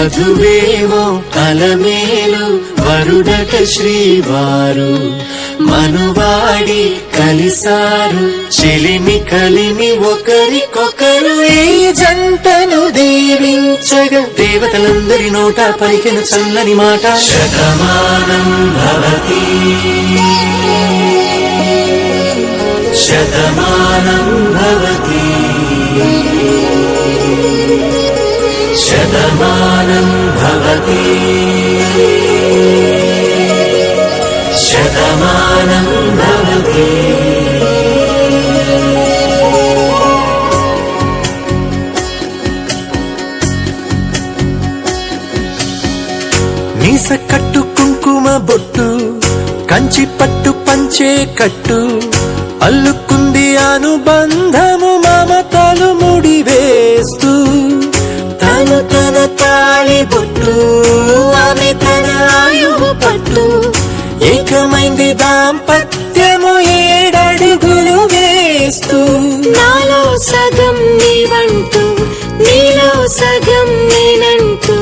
వధువేవో అలమేలు వరుడట శ్రీవారు మనువాడి కలిసారు చెలిమి కలిమి ఒకరికొకరు ఈ జంటను దీవించగా దేవతలందరి నోట పలికిన చల్లని మాట శతమానం భవతి శతమానం భవతి శతమానం భవతి శతమానం భవతి. మీస కట్టు కుంకుమ బొట్టు కంచి పట్టు పంచే కట్టు అల్లుకుంది అనుబంధము మమతలు ముడివేస్తూ తను తన తాళి బొట్టు ఆమె తన ఆయువు పట్టు ఏకమైంది దాంపత్యము 7 అడుగులు వేస్తూ నాలో సగం నీవంటూ నీలో సగం నేనంటూ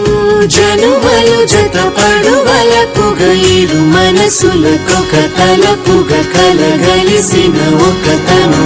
జనుమలు జతపడువలపుగా ఇరు మనసులకొక తలపుగా కలగలిసిన ఒక తను